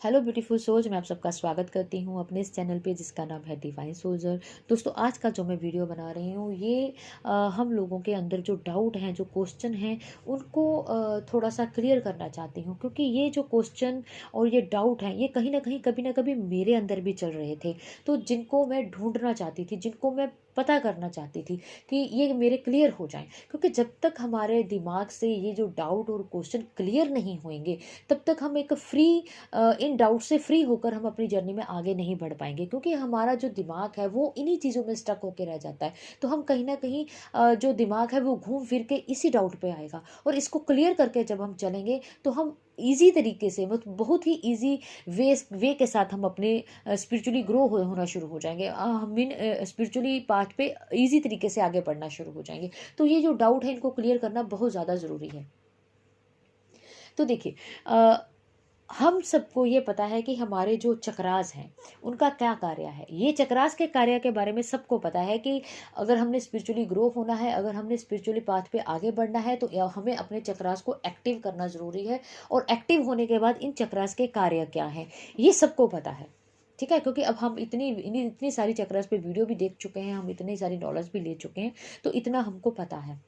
Hello beautiful souls, मैं आप सबका स्वागत करती हूँ अपने इस चैनल पे जिसका नाम है डिवाइन सोल्जर। दोस्तों, आज का जो मैं वीडियो बना रही हूँ ये हम लोगों के अंदर जो डाउट हैं, जो क्वेश्चन हैं, उनको थोड़ा सा क्लियर करना चाहती हूँ। क्योंकि ये जो क्वेश्चन और ये डाउट हैं, ये कहीं ना कहीं कभी ना कभी मेरे अंदर भी चल रहे थे। तो जिनको मैं ढूंढना चाहती थी, जिनको मैं पता करना चाहती थी कि ये मेरे क्लियर हो जाएं। क्योंकि जब तक हमारे दिमाग से ये जो डाउट और क्वेश्चन क्लियर नहीं होंगे, तब तक हम एक फ्री इन डाउट से फ्री होकर हम अपनी जर्नी में आगे नहीं बढ़ पाएंगे। क्योंकि हमारा जो दिमाग है वो इन्हीं चीज़ों में स्टक होकर रह जाता है। तो हम कहीं ना कहीं जो दिमाग है वो घूम फिर के इसी डाउट पे आएगा। और इसको क्लियर करके जब हम चलेंगे तो हम इजी तरीके से, मतलब बहुत ही इजी वे के साथ हम अपने स्पिरिचुअली ग्रो होना शुरू हो जाएंगे। हम इन स्पिरिचुअली पाथ पे इजी तरीके से आगे बढ़ना शुरू हो जाएंगे। तो ये जो डाउट है इनको क्लियर करना बहुत ज़्यादा ज़रूरी है। तो देखिए, हम सबको ये पता है कि हमारे जो चक्रास हैं उनका क्या कार्य है। ये चक्रास के कार्य के बारे में सबको पता है कि अगर हमने स्पिरिचुअली ग्रो होना है, अगर हमने स्पिरिचुअली पाथ पे आगे बढ़ना है, तो हमें अपने चक्रास को एक्टिव करना ज़रूरी है। और एक्टिव होने के बाद इन चक्रास के कार्य क्या हैं ये सबको पता है। ठीक है, क्योंकि अब हम इतनी सारी चक्रास पे वीडियो भी देख चुके हैं, हम इतनी सारी नॉलेज भी ले चुके हैं। तो इतना हमको पता है।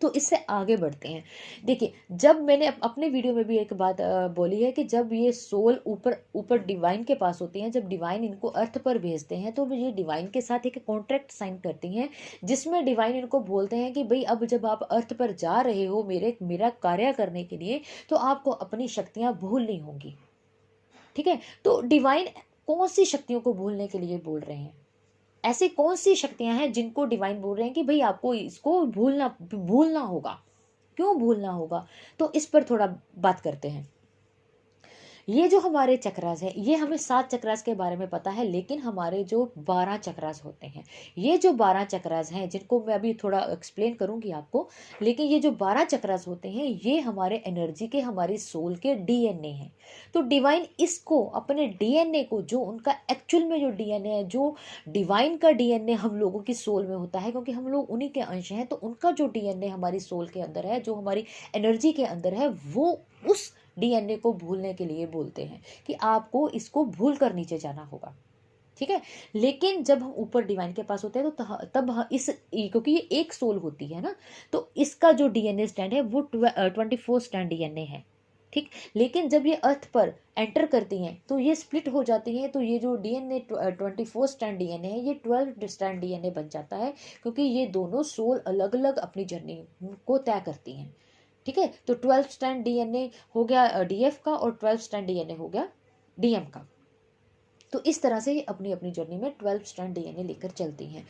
तो इससे आगे बढ़ते हैं। देखिए, जब मैंने अपने वीडियो में भी एक बात बोली है कि जब ये सोल ऊपर ऊपर डिवाइन के पास होती हैं, जब डिवाइन इनको अर्थ पर भेजते हैं, तो ये डिवाइन के साथ एक कॉन्ट्रैक्ट साइन करती हैं, जिसमें डिवाइन इनको बोलते हैं कि भाई अब जब आप अर्थ पर जा रहे हो मेरा कार्य करने के लिए, तो आपको अपनी शक्तियां भूलनी होंगी। ठीक है, तो डिवाइन कौन सी शक्तियों को भूलने के लिए बोल रहे हैं? ऐसी कौन सी शक्तियां हैं जिनको डिवाइन बोल रहे हैं कि भाई आपको इसको भूलना भूलना होगा? क्यों भूलना होगा? तो इस पर थोड़ा बात करते हैं। ये जो हमारे चक्रास है, ये हमें 7 चक्रास के बारे में पता है, लेकिन हमारे जो 12 चक्रास होते हैं, ये जो 12 चक्रास हैं, जिनको मैं अभी थोड़ा एक्सप्लेन करूंगी आपको। लेकिन ये जो 12 चक्रास होते हैं, ये हमारे एनर्जी के, हमारी सोल के डीएनए हैं। तो डिवाइन इसको, अपने डीएनए को, जो उनका एक्चुअल में जो डीएनए है, जो डिवाइन का डीएनए हम लोगों की सोल में होता है, क्योंकि हम लोग उन्हीं के अंश हैं, तो उनका जो डीएनए हमारी सोल के अंदर है, जो हमारी एनर्जी के अंदर है, वो उस डीएनए को भूलने के लिए बोलते हैं कि आपको इसको भूल कर नीचे जाना होगा। ठीक है, लेकिन जब हम ऊपर डिवाइन के पास होते हैं तो तब क्योंकि ये एक सोल होती है ना, तो इसका जो डीएनए स्टैंड है वो 24 स्टैंड डीएनए है। ठीक, लेकिन जब ये अर्थ पर एंटर करती हैं तो ये स्प्लिट हो जाती हैं। तो ये जो डीएनए 24 स्टैंड डीएनए है, ये 12 स्टैंड डीएनए बन जाता है, क्योंकि ये दोनों सोल अलग अलग अपनी जर्नी को तय करती हैं। ठीक है, तो 12 स्टैंड डीएनए हो गया डीएफ का, और 12 स्टैंड डीएनए हो गया डीएम का। तो इस तरह से ये अपनी अपनी जर्नी में 12 स्टैंड डीएनए लेकर चलती हैं।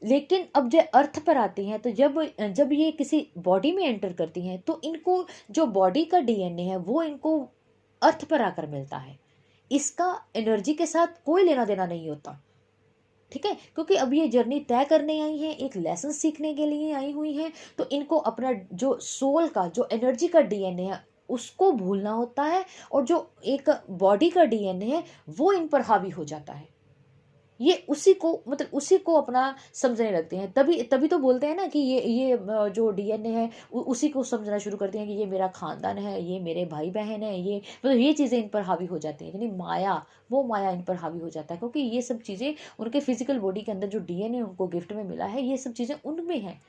लेकिन अब जो अर्थ पर आती हैं, तो जब जब ये किसी बॉडी में एंटर करती हैं, तो इनको जो बॉडी का डीएनए है वो इनको अर्थ पर आकर मिलता है। इसका एनर्जी के साथ कोई लेना देना नहीं होता। ठीक है, क्योंकि अब ये जर्नी तय करने आई है, एक लेसन सीखने के लिए आई हुई है। तो इनको अपना जो सोल का, जो एनर्जी का डीएनए है, उसको भूलना होता है। और जो एक बॉडी का डीएनए है वो इन पर हावी हो जाता है। ये उसी को, मतलब उसी को अपना समझने लगते हैं। तभी तभी तो बोलते हैं ना कि जो डीएनए है उसी को समझना शुरू करते हैं कि ये मेरा खानदान है, ये मेरे भाई बहन है, ये मतलब ये चीज़ें इन पर हावी हो जाती हैं। यानी माया, वो माया इन पर हावी हो जाता है, क्योंकि ये सब चीज़ें उनके फिजिकल बॉडी के अंदर जो डीएनए उनको गिफ्ट में मिला है, ये सब चीज़ें उनमें है,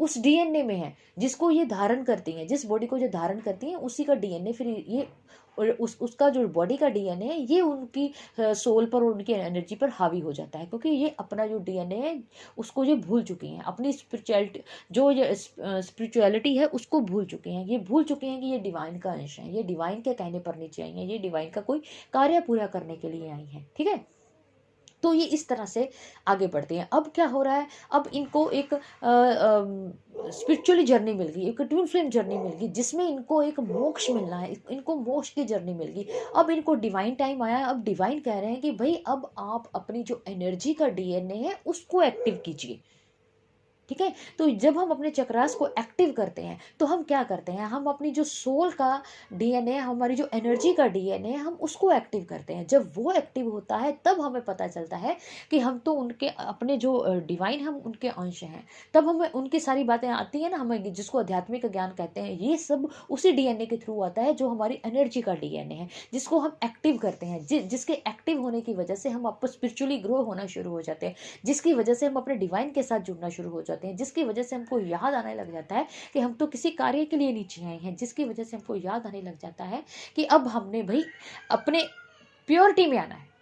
उस डीएनए में है, जिसको ये धारण करती हैं। जिस बॉडी को जो धारण करती हैं उसी का डीएनए फिर ये, और उसका जो बॉडी का डीएनए है ये उनकी सोल पर और उनकी एनर्जी पर हावी हो जाता है। क्योंकि ये अपना जो डीएनए है उसको ये भूल चुकी हैं, अपनी स्पिरिचुअलिटी, जो ये स्पिरिचुअलिटी है उसको भूल चुके हैं। ये भूल चुके हैं कि ये डिवाइन का अंश है, ये डिवाइन के कहने पर नीचे आई हैं, ये डिवाइन का कोई कार्य पूरा करने के लिए आई हैं। ठीक है, तो ये इस तरह से आगे बढ़ते हैं। अब क्या हो रहा है, अब इनको एक स्पिरिचुअली जर्नी मिल गई, एक ट्विन फ्लेम जर्नी मिल गई, जिसमें इनको एक मोक्ष मिलना है, इनको मोक्ष की जर्नी मिल गई। अब इनको डिवाइन टाइम आया है। अब डिवाइन कह रहे हैं कि भाई अब आप अपनी जो एनर्जी का डीएनए है उसको एक्टिव कीजिए। ठीक है। तो जब हम अपने चक्रास को एक्टिव करते हैं तो हम क्या करते हैं, हम अपनी जो सोल का डीएनए, हमारी जो एनर्जी का डीएनए, हम उसको एक्टिव करते हैं। जब वो एक्टिव होता है तब हमें पता चलता है कि हम तो उनके अपने जो डिवाइन, हम उनके अंश हैं। तब हमें उनकी सारी बातें आती हैं ना, हमें जिसको आध्यात्मिक ज्ञान कहते हैं, ये सब उसी डीएनए के थ्रू आता है जो हमारी एनर्जी का डीएनए है, जिसको हम एक्टिव करते हैं, जिसके एक्टिव होने की वजह से हम आपको स्पिरिचुअली ग्रो होना शुरू हो जाते हैं, जिसकी वजह से हम अपने डिवाइन के साथ जुड़ना शुरू हो जाते हैं, जिसकी वजह से हमको याद आने लग जाता है कि हम तो किसी कार्य के लिए नीचे आए हैं, जिसकी वजह से हमको याद आने लग जाता है कि अब हमने भाई अपने प्योरिटी में आना है।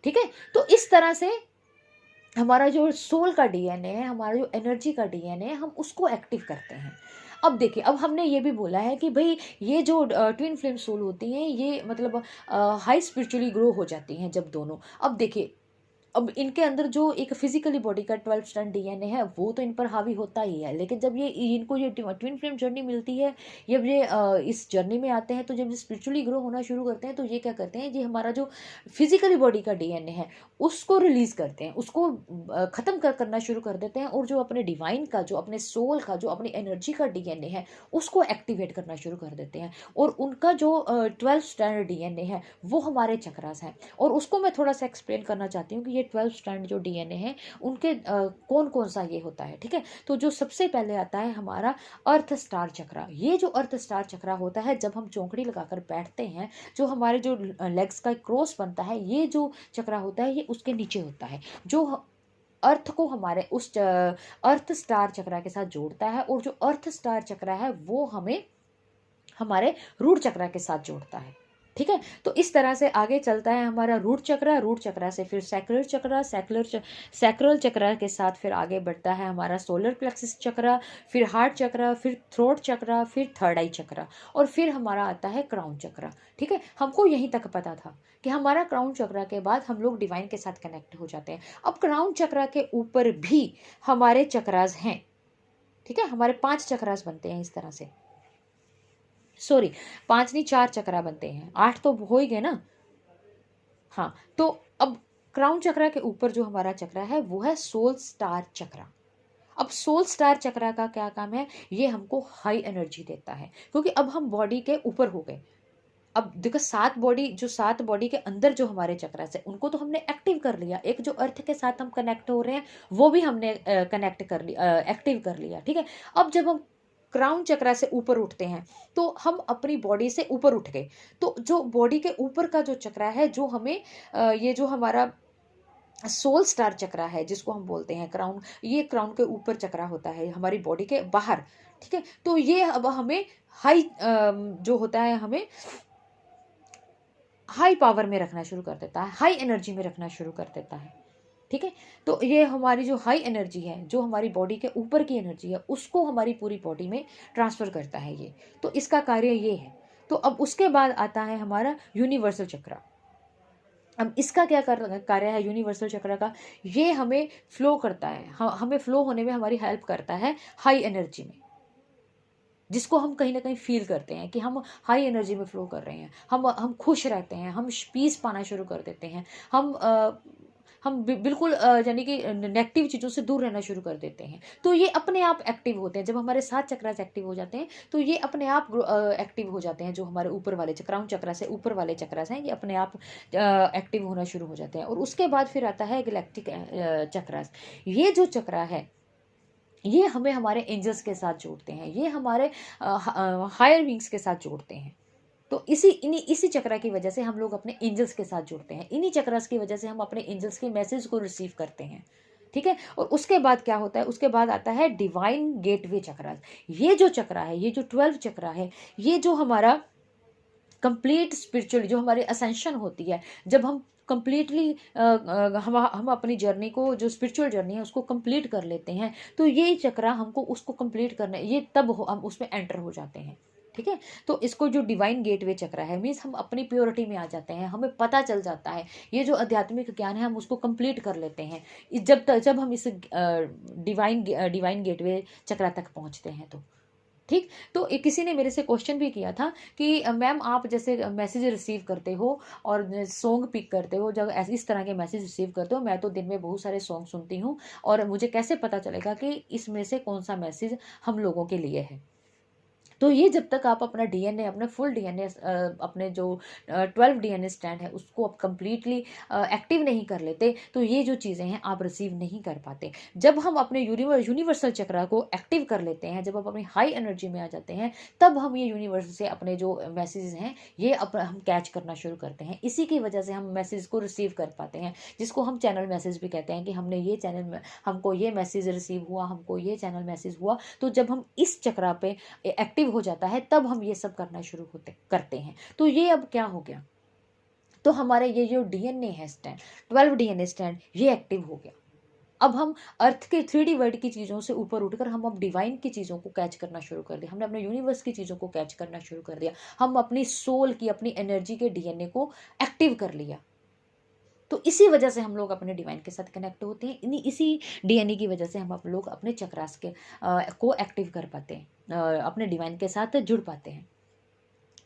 ठीक है। तो इस तरह से हमारा जो सोल का डीएनए है, हमारा जो एनर्जी का डीएनए है, हम उसको एक्टिव करते हैं। अब देखिए, अब हमने ये भी बोला है कि भाई ये जो ट्विन फ्लेम सोल होती हैं, ये मतलब हाई स्पिरिचुअली ग्रो हो जाती हैं जब दोनों। अब देखिए, अब इनके अंदर जो एक फिजिकली बॉडी का 12 स्टैंड डीएनए है वो तो इन पर हावी होता ही है, लेकिन जब ये इनको ये ट्विन फ्लेम जर्नी मिलती है, जब ये इस जर्नी में आते हैं, तो जब ये स्पिरिचुअली ग्रो होना शुरू करते हैं, तो ये क्या करते हैं, ये हमारा जो फिजिकली बॉडी का डीएनए है उसको रिलीज करते हैं, उसको खत्म करना शुरू कर देते हैं, और जो अपने डिवाइन का, जो अपने सोल का, जो अपनी एनर्जी का डीएनए है उसको एक्टिवेट करना शुरू कर देते हैं। और उनका जो 12 स्टैंड डीएनए है वो हमारे चक्रास हैं। और उसको मैं थोड़ा सा एक्सप्लेन करना चाहती हूँ कि ये 12 स्टैंड जो डीएनए है उनके कौन कौन सा ये होता है। ठीक है। तो जो सबसे पहले आता है हमारा अर्थ स्टार चक्रा। ये जो अर्थ स्टार चक्रा होता है, जब हम चौंकड़ी लगाकर बैठते हैं, जो हमारे जो लेग्स का क्रॉस बनता है, ये जो चक्रा होता है ये उसके नीचे होता है, जो अर्थ को हमारे उस अर्थ स्टार चक्रा के साथ जोड़ता है। और जो अर्थ स्टार चक्रा है वो हमें हमारे रूट चक्रा के साथ जोड़ता है। ठीक है। तो इस तरह से आगे चलता है हमारा रूट चक्रा, रूट चक्रा से फिर सैक्रल चक्रा, सैक्रल चक्रा के साथ फिर आगे बढ़ता है हमारा सोलर प्लेक्सिस चक्रा, फिर हार्ट चक्रा, फिर थ्रोट चक्रा, फिर थर्ड आई चक्रा, और फिर हमारा आता है क्राउन चक्रा। ठीक है। हमको यहीं तक पता था कि हमारा क्राउन चक्रा के बाद हम लोग डिवाइन के साथ कनेक्ट हो जाते हैं। अब क्राउन चक्रा के ऊपर भी हमारे चक्रास हैं। ठीक है। हमारे 5 चक्रास बनते हैं इस तरह से, सॉरी 5 नहीं 4 चक्रा बनते हैं, 8 तो हो ही गए ना। हाँ, तो अब क्राउन चक्रा के ऊपर जो हमारा चक्रा है वो है सोल स्टार चक्रा। अब सोल स्टार चक्रा का क्या काम है, ये हमको हाई एनर्जी देता है, क्योंकि अब हम बॉडी के ऊपर हो गए। अब देखो 7 बॉडी के अंदर जो हमारे चक्रा है उनको तो हमने एक्टिव कर लिया, एक जो अर्थ के साथ हम कनेक्ट हो रहे हैं वो भी हमने कनेक्ट कर लिया, एक्टिव कर लिया। ठीक है। अब जब हम क्राउन चक्रा से ऊपर उठते हैं तो हम अपनी बॉडी से ऊपर उठ गए। तो जो बॉडी के ऊपर का जो चक्रा है, जो हमें ये जो हमारा सोल स्टार चक्रा है जिसको हम बोलते हैं क्राउन, ये क्राउन के ऊपर चक्रा होता है हमारी बॉडी के बाहर। ठीक है। तो ये अब हमें हाई जो होता है, हमें हाई पावर में रखना शुरू कर देता है, हाई एनर्जी में रखना शुरू कर देता है। ठीक है। तो ये हमारी जो हाई एनर्जी है, जो हमारी बॉडी के ऊपर की एनर्जी है, उसको हमारी पूरी बॉडी में ट्रांसफर करता है ये। तो इसका कार्य ये है। तो अब उसके बाद आता है हमारा यूनिवर्सल चक्रा। अब इसका क्या कार्य है यूनिवर्सल चक्र का, ये हमें फ्लो करता है, हमें फ्लो होने में हमारी हेल्प करता है हाई एनर्जी में, जिसको हम कहीं ना कहीं फील करते हैं कि हम हाई एनर्जी में फ्लो कर रहे हैं, हम खुश रहते हैं, हम पीस पाना शुरू कर देते हैं, हम बिल्कुल यानी कि नेगेटिव चीज़ों से दूर रहना शुरू कर देते हैं। तो ये अपने आप एक्टिव होते हैं। जब हमारे 7 चक्रास एक्टिव हो जाते हैं तो ये अपने आप एक्टिव हो जाते हैं। जो हमारे ऊपर वाले क्राउन चक्रा से ऊपर वाले चक्रास हैं, ये अपने आप एक्टिव होना शुरू हो जाते हैं। और उसके बाद फिर आता है गैलेक्टिक चक्रास। ये जो चक्रा है ये हमें हमारे एंजल्स के साथ जोड़ते हैं, ये हमारे हायर विंग्स के साथ जोड़ते हैं। तो इसी चक्रा की वजह से हम लोग अपने एंजल्स के साथ जुड़ते हैं, इन्हीं चक्रास की वजह से हम अपने एंजल्स के मैसेज को रिसीव करते हैं। ठीक है। और उसके बाद क्या होता है, उसके बाद आता है डिवाइन गेटवे चक्रा। ये जो चक्रा है, ये जो 12 चक्रा है, ये जो हमारा कंप्लीट स्पिरिचुअली जो हमारी असेंशन होती है, जब हम कंप्लीटली हम अपनी जर्नी को, जो स्पिरिचुअल जर्नी है उसको कंप्लीट कर लेते हैं, तो ये चक्रा हमको उसको कंप्लीट करने, ये तब हम उसमें एंटर हो जाते हैं। ठीक है। तो इसको जो डिवाइन गेटवे चक्रा है, मीन्स हम अपनी प्योरिटी में आ जाते हैं, हमें पता चल जाता है, ये जो आध्यात्मिक ज्ञान है हम उसको कंप्लीट कर लेते हैं जब हम इस डिवाइन गेटवे चक्रा तक पहुंचते हैं। तो ठीक। तो किसी ने मेरे से क्वेश्चन भी किया था कि मैम आप जैसे मैसेज रिसीव करते हो और सॉन्ग पिक करते हो, जब ऐसे इस तरह के मैसेज रिसीव करते हो, मैं तो दिन में बहुत सारे सॉन्ग सुनती हूँ और मुझे कैसे पता चलेगा कि इसमें से कौन सा मैसेज हम लोगों के लिए है। तो ये जब तक आप अपना डीएनए, अपने फुल डीएनए, अपने जो 12 डीएनए स्टैंड है उसको आप कंप्लीटली एक्टिव नहीं कर लेते, तो ये जो चीज़ें हैं आप रिसीव नहीं कर पाते। जब हम अपने यूनिवर्सल चक्रा को एक्टिव कर लेते हैं, जब आप अपनी हाई एनर्जी में आ जाते हैं, तब हम ये यूनिवर्स से अपने जो मैसेजेस हैं ये हम कैच करना शुरू करते हैं। इसी की वजह से हम मैसेज को रिसीव कर पाते हैं, जिसको हम चैनल मैसेज भी कहते हैं कि हमने ये चैनल में, हमको ये मैसेज रिसीव हुआ, हमको ये चैनल मैसेज हुआ। तो जब हम इस चक्रा पे एक्टिव हो जाता है तब हम ये सब करना शुरू करते हैं। तो ये अब क्या हो गया, तो हमारे ये जो डीएनए है स्टैंड, 12 डीएनए स्टैंड, ये एक्टिव हो गया। अब हम अर्थ के 3D वर्ल्ड की चीज़ों से ऊपर उठकर हम अब डिवाइन की चीज़ों को कैच करना शुरू कर दिया, हमने अपने यूनिवर्स की चीज़ों को कैच करना शुरू कर दिया, हम अपनी सोल की, अपनी एनर्जी के डीएनए को एक्टिव कर लिया। तो इसी वजह से हम लोग अपने डिवाइन के साथ कनेक्ट होते हैं, इसी डीएनए की वजह से हम आप लोग अपने चक्रास के को एक्टिव कर पाते हैं, अपने डिवाइन के साथ जुड़ पाते हैं।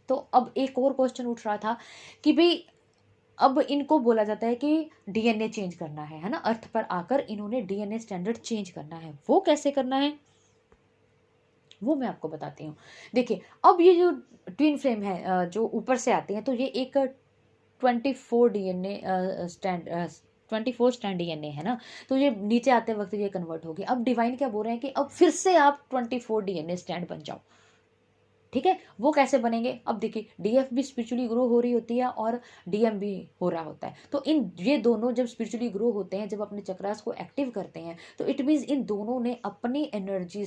तो अब एक और क्वेश्चन उठ रहा था कि भाई अब इनको बोला जाता है कि डीएनए चेंज करना है ना, अर्थ पर आकर इन्होंने डीएनए स्टैंडर्ड चेंज करना है, वो कैसे करना है वो मैं आपको बताती हूँ। देखिए, अब ये जो ट्विन फ्लेम है जो ऊपर से आती हैं, तो ये एक 24 डीएनए स्टैंड 24 स्टैंड डीएनए है ना, तो ये नीचे आते वक्त ये कन्वर्ट होगी। अब डिवाइन क्या बोल रहे हैं कि अब फिर से आप 24 डीएनए स्टैंड बन जाओ। ठीक है, वो कैसे बनेंगे? अब देखिए, डीएफ भी स्पिरिचुअली ग्रो हो रही होती है और डीएम भी हो रहा होता है। तो इन ये दोनों जब स्पिरिचुअली ग्रो होते हैं, जब अपने चक्रास को एक्टिव करते हैं, तो इट मीन्स इन दोनों ने अपने एनर्जी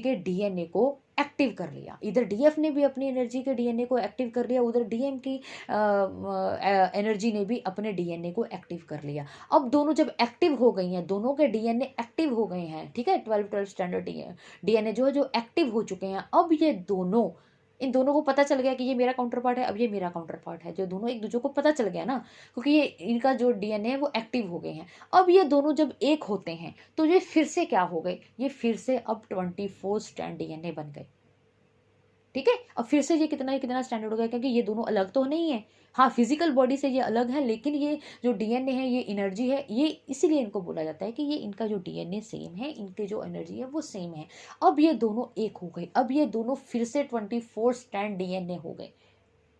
के डीएनए को एक्टिव कर लिया। इधर डीएफ ने भी अपनी एनर्जी के डीएनए को एक्टिव कर लिया, उधर डीएम की एनर्जी ने भी अपने डीएनए को एक्टिव कर लिया। अब दोनों जब एक्टिव हो गई हैं, दोनों के डीएनए एक्टिव हो गए हैं, ठीक है, 12 स्टैंडर्ड डीएनए जो है जो एक्टिव हो चुके हैं। अब ये दोनों, इन दोनों को पता चल गया कि ये मेरा काउंटर पार्ट है, अब ये मेरा काउंटर पार्ट है, जो दोनों एक दूसरे को पता चल गया ना, क्योंकि ये इनका जो डीएनए है वो एक्टिव हो गए हैं। अब ये दोनों जब एक होते हैं तो ये फिर से क्या हो गए, ये फिर से अब 24 स्टैंड डीएनए बन गए। ठीक है, अब फिर से ये कितना स्टैंडर्ड हो गया, क्योंकि ये दोनों अलग तो नहीं है। हाँ, फिजिकल बॉडी से ये अलग है, लेकिन ये जो डीएनए है, ये एनर्जी है, ये इसीलिए इनको बोला जाता है कि ये इनका जो डीएनए सेम है, इनके जो एनर्जी है वो सेम है। अब ये दोनों एक हो गए, अब ये दोनों फिर से 24 स्टैंड डीएनए हो गए।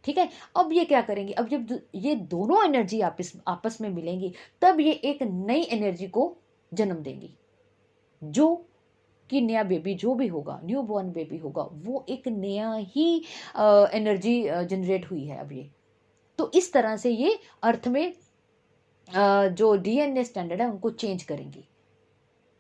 ठीक है, अब ये क्या करेंगे, अब जब ये दोनों एनर्जी आपस में मिलेंगी, तब ये एक नई एनर्जी को जन्म देंगी, जो कि नया बेबी जो भी होगा, न्यू बॉर्न बेबी होगा, वो एक नया ही एनर्जी जनरेट हुई है अब ये। तो इस तरह से ये अर्थ में जो डीएनए स्टैंडर्ड है उनको चेंज करेंगी।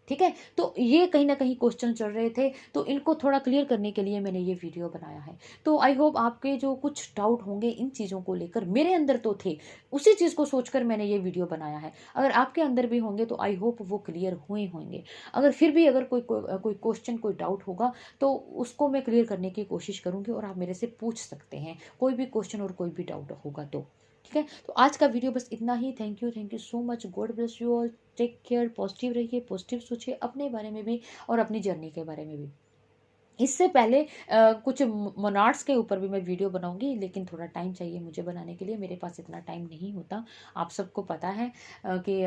ठीक है, तो ये कहीं ना कहीं क्वेश्चन चल रहे थे, तो इनको थोड़ा क्लियर करने के लिए मैंने ये वीडियो बनाया है। तो आई होप आपके जो कुछ डाउट होंगे इन चीज़ों को लेकर, मेरे अंदर तो थे, उसी चीज़ को सोचकर मैंने ये वीडियो बनाया है। अगर आपके अंदर भी होंगे तो आई होप वो क्लियर हुए होंगे। अगर फिर भी अगर कोई क्वेश्चन, कोई डाउट होगा तो उसको मैं क्लियर करने की कोशिश करूँगी, और आप मेरे से पूछ सकते हैं कोई भी क्वेश्चन और कोई भी डाउट होगा तो। ठीक है, तो आज का वीडियो बस इतना ही। Thank you so much. God bless you all. Take care. Positive रहिए, पॉजिटिव सोचिए अपने बारे में भी और अपनी जर्नी के बारे में भी। इससे पहले कुछ मोनार्ड्स के ऊपर भी मैं वीडियो बनाऊंगी, लेकिन थोड़ा टाइम चाहिए मुझे बनाने के लिए, मेरे पास इतना टाइम नहीं होता। आप सबको पता है कि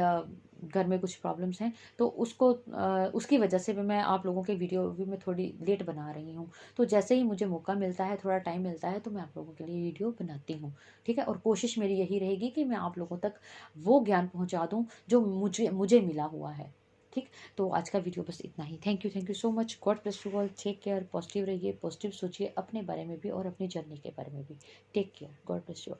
घर में कुछ प्रॉब्लम्स हैं, तो उसकी वजह से भी मैं आप लोगों के वीडियो भी मैं थोड़ी लेट बना रही हूँ। तो जैसे ही मुझे मौका मिलता है, थोड़ा टाइम मिलता है, तो मैं आप लोगों के लिए वीडियो बनाती हूँ। ठीक है, और कोशिश मेरी यही रहेगी कि मैं आप लोगों तक वो ज्ञान पहुँचा दूँ जो मुझे मिला हुआ है। ठीक, तो आज का वीडियो बस इतना ही। Thank you so much. God bless you all. Take care. Positive रहिए, पॉजिटिव सोचिए अपने बारे में भी और अपनी जर्नी के बारे में भी। Take care. God bless you all.